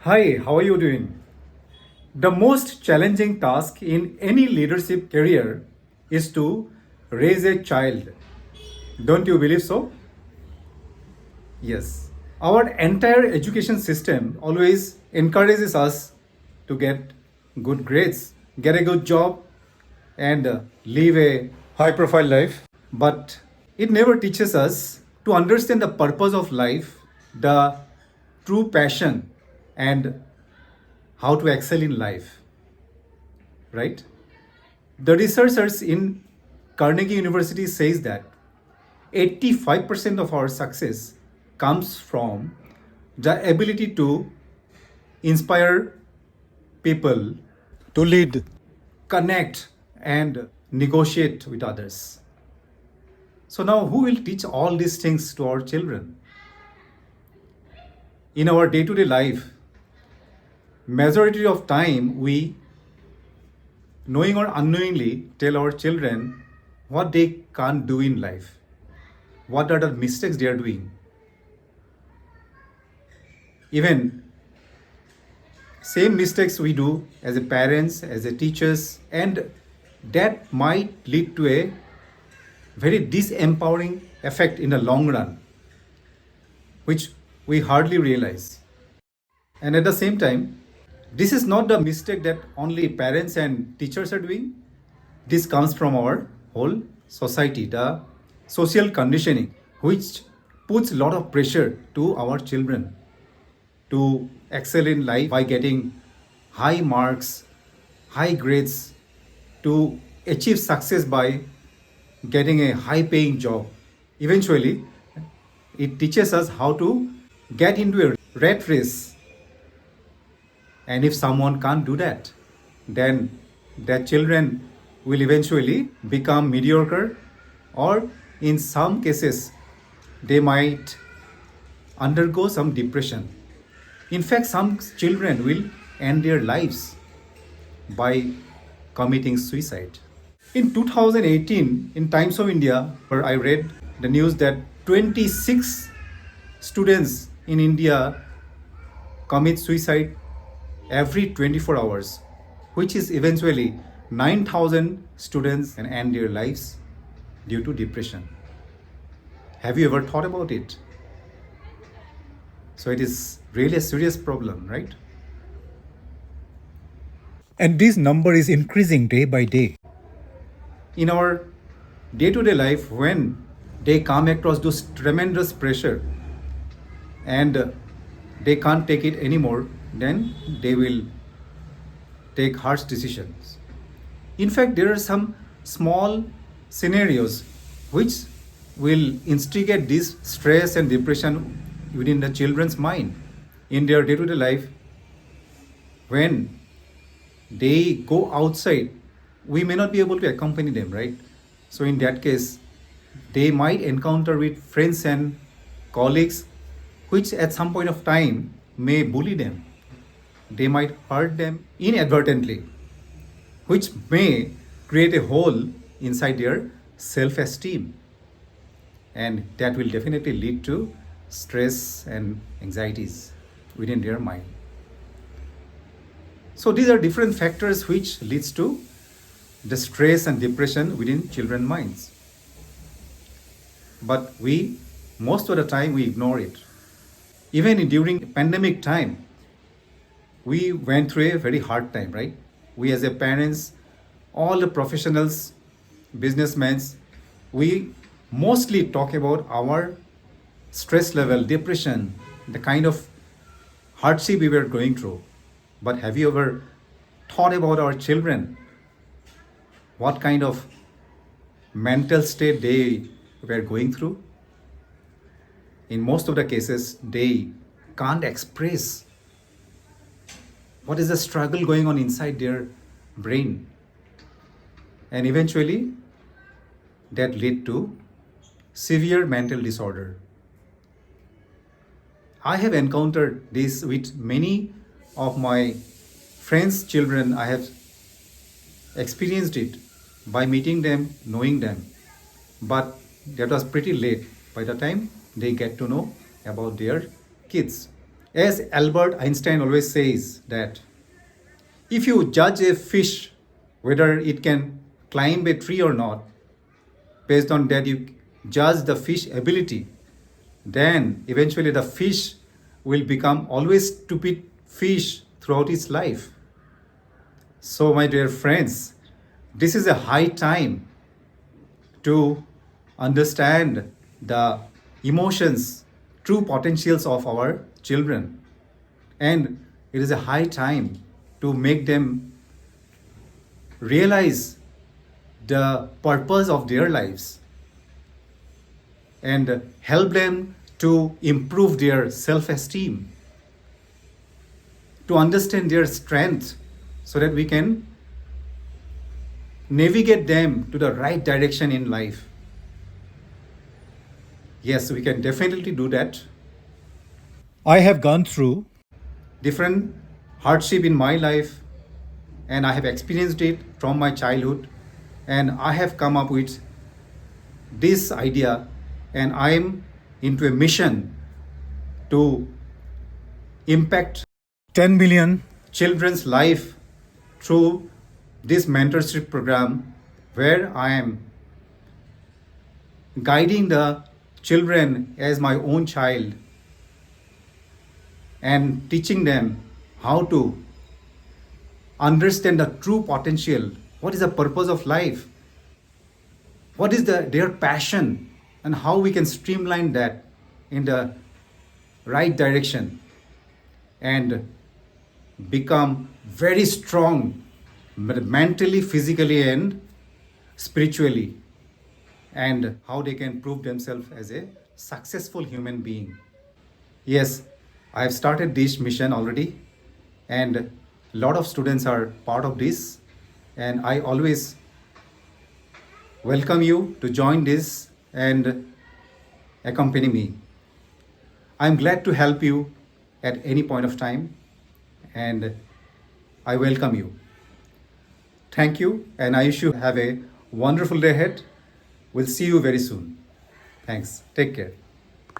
Hi, how are you doing? The most challenging task in any leadership career is to raise a child. Don't you believe so? Yes. Our entire education system always encourages us to get good grades, get a good job, and live a high profile life. But it never teaches us to understand the purpose of life, the true passion, and how to excel in life, right? The researchers in Carnegie University says that 85% of our success comes from the ability to inspire people, to lead, connect, and negotiate with others. So now who will teach all these things to our children? In our day-to-day life, majority of time we knowing or unknowingly tell our children what they can't do in life, what are the mistakes they are doing. Even same mistakes we do as a parents, as a teachers, and that might lead to a very disempowering effect in the long run, which we hardly realize. And at the same time, this is not the mistake that only parents and teachers are doing. This comes from our whole society, the social conditioning, which puts a lot of pressure to our children to excel in life by getting high marks, high grades, to achieve success by getting a high paying job. Eventually, it teaches us how to get into a rat race. And if someone can't do that, then their children will eventually become mediocre, or in some cases, they might undergo some depression. In fact, some children will end their lives by committing suicide. In 2018, in Times of India, where I read the news that 26 students in India commit suicide every 24 hours, which is eventually 9,000 students can end their lives due to depression. Have you ever thought about it? So it is really a serious problem, right? And this number is increasing day by day. In our day to day life, when they come across those tremendous pressure and they can't take it anymore, then they will take harsh decisions. In fact, there are some small scenarios which will instigate this stress and depression within the children's mind in their day to day life. When they go outside, we may not be able to accompany them, right? So in that case, they might encounter with friends and colleagues which at some point of time may bully them. They might hurt them inadvertently, which may create a hole inside their self-esteem, and that will definitely lead to stress and anxieties within their mind. So these are different factors which leads to the stress and depression within children's minds. But we, most of the time, we ignore it. Even during pandemic time, we went through a very hard time, right? We as a parents, all the professionals, businessmen, we mostly talk about our stress level, depression, the kind of hardship we were going through. But have you ever thought about our children? What kind of mental state they were going through? In most of the cases, they can't express what is the struggle going on inside their brain. And eventually, that led to severe mental disorder. I have encountered this with many of my friends' children. I have experienced it by meeting them, knowing them. But that was pretty late by the time they get to know about their kids. As Albert Einstein always says that if you judge a fish whether it can climb a tree or not, based on that you judge the fish ability, then eventually the fish will become always stupid fish throughout its life. So my dear friends, this is a high time to understand the emotions, true potentials of our children. And it is a high time to make them realize the purpose of their lives and help them to improve their self esteem, to understand their strength so that we can navigate them to the right direction in life. Yes, we can definitely do that. I have gone through different hardship in my life and I have experienced it from my childhood, and I have come up with this idea, and I am into a mission to impact 10 million children's life through this mentorship program, where I am guiding the children as my own child and teaching them how to understand the true potential. What is the purpose of life? What is their passion, and how we can streamline that in the right direction and become very strong mentally, physically, and spiritually, and how they can prove themselves as a successful human being. Yes, I have started this mission already, and a lot of students are part of this, and I always welcome you to join this and accompany me. I'm glad to help you at any point of time, and I welcome you. Thank you, and I wish you have a wonderful day ahead. We'll see you very soon. Thanks. Take care.